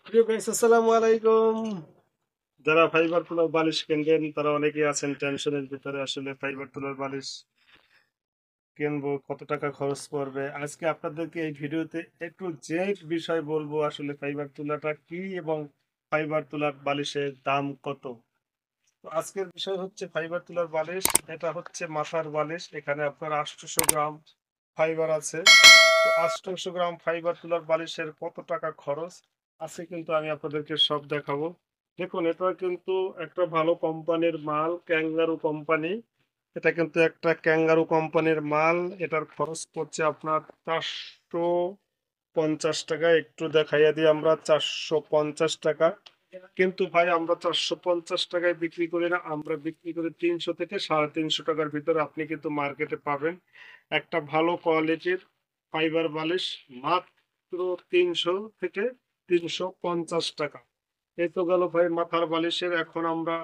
প্রিয় গাইস, আসসালামু আলাইকুম। যারা ফাইবার তোলার বালিশ কিনবেন তারা অনেকেই আছেন টেনশনের ভিতরে। আসলে ফাইবার তোলার বালিশ কিনবো, কত টাকা খরচ পড়বে। আজকে আপনাদেরকে এই ভিডিওতে একটু যে বিষয় বলবো, আসলে ফাইবার তোলাটা কি এবং ফাইবার তোলার বালিশের দাম কত। তো আজকের বিষয় হচ্ছে ফাইবার তোলার বালিশ। এটা হচ্ছে মাথার বালিশ। এখানে আপনার 800 গ্রাম ফাইবার আছে। তো 800 গ্রাম ফাইবার তোলার বালিশের কত টাকা খরচ আছে কিন্তু আমি আপনাদেরকে সব দেখাবো। দেখুন, এটা কিন্তু একটা ভালো কোম্পানির মাল, ক্যাঙ্গারু কোম্পানি। এটা কিন্তু একটা ক্যাঙ্গারু কোম্পানির মাল। এটার খরচ পড়ছে আপনার 450 টাকা। একটু দেখাইয়া দিই আমরা, 450 টাকা। কিন্তু ভাই, আমরা 450 টাকায় বিক্রি করি না, আমরা বিক্রি করি 300 থেকে 350 টাকার ভিতরে। আপনি কিন্তু মার্কেটে পাবেন একটা ভালো কোয়ালিটির ফাইবার বালিশ মাত্র 300 থেকে 350 টাকা। এই তো গেল ভাই মাথার বালিশের। এখন আমরা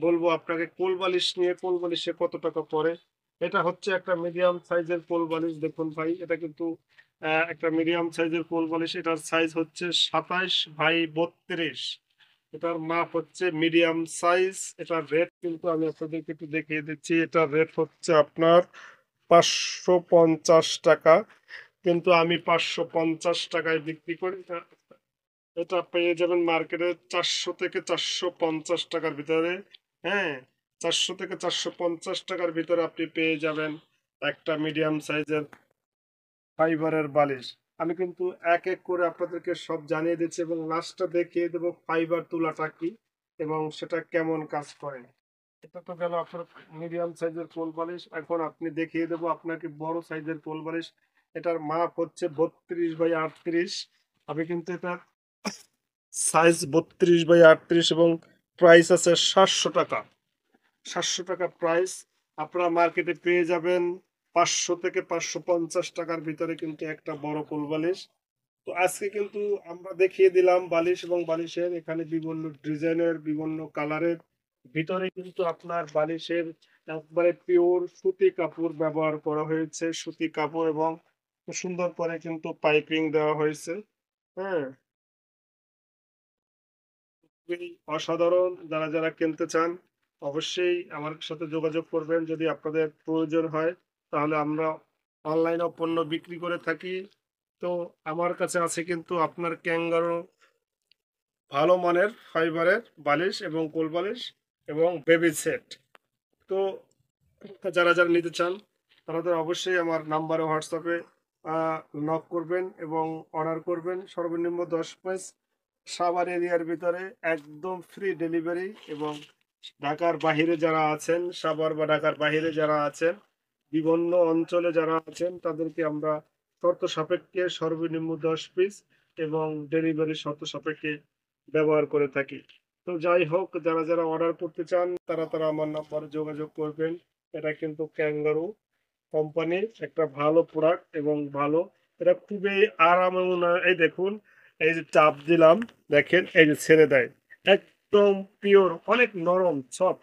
বলবো আপনাকে কোল বালিশ নিয়ে। কোল বালিশে কত টাকা পড়ে। এটা হচ্ছে একটা মিডিয়াম সাইজের কোল বালিশ। দেখুন ভাই, এটা কিন্তু একটা মিডিয়াম সাইজের কোল বালিশ। এটার সাইজ হচ্ছে 27 বাই 32। এটার মাপ হচ্ছে মিডিয়াম সাইজ। এটার রেট কিন্তু আমি আপনাদেরকে একটু দেখিয়ে দিচ্ছি। এটার রেট হচ্ছে আপনার 550 টাকা। কিন্তু আমি 550 টাকায় বিক্রি করি। এটা এটা পেয়ে যাবেন মার্কেটে 400 থেকে 450 টাকার ভিতরে। হ্যাঁ, 400 থেকে 450 টাকার ভিতরে আপনি পেয়ে যাবেন একটা মিডিয়াম সাইজের ফাইবারের বালিশ। আমি কিন্তু এক এক করে আপনাদেরকে সব জানিয়ে দিচ্ছি এবং লাস্টটা দেখিয়ে দেবো ফাইবার তুলাটা কি এবং সেটা কেমন কাজ করে। এটা তো গেল আপনার মিডিয়াম সাইজের কোল বালিশ। এখন আপনি দেখিয়ে দেবো আপনাকে বড় সাইজের কোল বালিশ। এটার মাপ হচ্ছে 32 বাই 38। আমি কিন্তু এটা সাইজ 32 বাই 38 এবং প্রাইস আছে 700 টাকা। 700 টাকা প্রাইস। আপনারা মার্কেটে পেয়ে যাবেন 500 থেকে 550 টাকার ভিতরে কিন্তু একটা বড় কোল বালিশ। তো আজকে কিন্তু আমরা দেখিয়ে দিলাম বালিশ এবং বালিশের এখানে বিভিন্ন ডিজাইনের, বিভিন্ন কালারের ভিতরে কিন্তু আপনার বালিশের একবারে পিওর সুতি কাপড় ব্যবহার করা হয়েছে। সুতি কাপড় এবং খুব সুন্দর করে কিন্তু পাইপিং দেওয়া হয়েছে। হ্যাঁ, খুবই অসাধারণ। যারা যারা কিনতে চান অবশ্যই আমার সাথে যোগাযোগ করবেন। যদি আপনাদের প্রয়োজন হয় তাহলে আমরা অনলাইনে পণ্য বিক্রি করে থাকি। তো আমার কাছে আছে কিন্তু আপনার ক্যাঙ্গারো ভালো মানের ফাইবারের বালিশ এবং কোল বালিশ এবং বেবি সেট। তো যারা যারা নিতে চান তারা তো অবশ্যই আমার নাম্বারে হোয়াটসঅ্যাপে নক করবেন এবং অর্ডার করবেন। সর্বনিম্ন 10 পিস। সাভার এরিয়ার ভিতরে একদম ফ্রি ডেলিভারি। এবং ঢাকার বাহিরে যারা আছেন, সাভার বা ঢাকার বাহিরে যারা আছেন, বিভিন্ন অঞ্চলে যারা আছেন, তাদেরকে আমরা শর্ত সাপেক্ষে সর্বনিম্ন 10 পিস এবং ডেলিভারি শর্ত সাপেক্ষে ব্যবহার করে থাকি। তো যাই হোক, যারা যারা অর্ডার করতে চান তারা তারা আমার নাম্বারে যোগাযোগ করবেন। এটা কিন্তু ক্যাঙ্গারু কোম্পানির একটা ভালো প্রোডাক্ট এবং ভালো। এটা খুবই আরামদায়ক। এই দেখুন, এই যে চাপ দিলাম, দেখেন এই যে ছেড়ে দেয়। একদম পিওর, অনেক নরম সফট।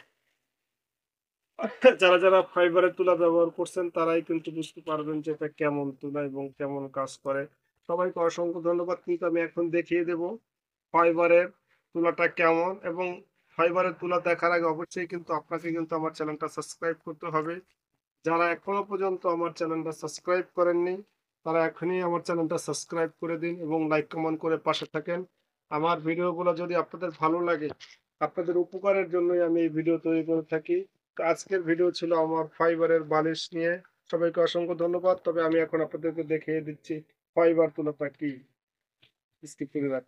যারা যারা ফাইবারের তুলা ব্যবহার করছেন তারাই কিন্তু বুঝতে পারবেন যে এটা কেমন তুলা এবং কেমন কাজ করে। সবাইকে অসংখ্য ধন্যবাদ। কিন্তু আমি এখন দেখিয়ে দেব ফাইবারের তুলাটা কেমন। এবং ফাইবারের তুলা দেখার আগে অবশ্যই কিন্তু আপনাকে কিন্তু আমার চ্যানেলটা সাবস্ক্রাইব করতে হবে। যারা এখনো পর্যন্ত আমার চ্যানেলটা সাবস্ক্রাইব করেননি তারা এখনই আমার চ্যানেলটা সাবস্ক্রাইব করে দিন এবং লাইক কমেন্ট করে পাশে থাকেন। আমার ভিডিওগুলো যদি আপনাদের ভালো লাগে, আপনাদের উপকারের জন্যই আমি এই ভিডিও তৈরি করে থাকি। তো আজকের ভিডিও ছিল আমার ফাইবারের বালিশ নিয়ে। সবাইকে অসংখ্য ধন্যবাদ। তবে আমি এখন আপনাদেরকে দেখিয়ে দিচ্ছি ফাইবার তুলাটা কি। স্কিপ করে রাখ।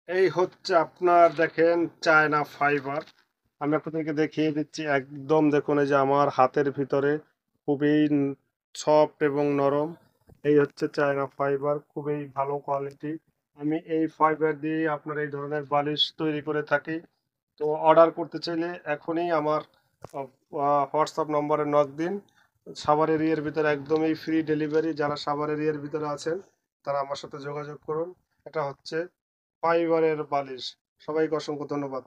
এই হচ্ছে আপনার, দেখেন, চায়না ফাইবার। আমি আপনাদেরকে দেখিয়ে দিচ্ছি। একদম দেখুন, এই যে আমার হাতের ভিতরে খুবই সফট এবং নরম। এই হচ্ছে চায়না ফাইবার, খুবই ভালো কোয়ালিটি। আমি এই ফাইবার দিয়ে আপনার এই ধরনের বালিশ তৈরি করে থাকি। তো অর্ডার করতে চাইলে এখনই আমার হোয়াটসঅ্যাপ নম্বরে নক দিন। সাভার এরিয়ার ভিতরে একদমই ফ্রি ডেলিভারি। যারা সাভার এরিয়ার ভিতরে আছেন তারা আমার সাথে যোগাযোগ করুন। এটা হচ্ছে ফাইবারের বালিশ। সবাইকে অসংখ্য ধন্যবাদ।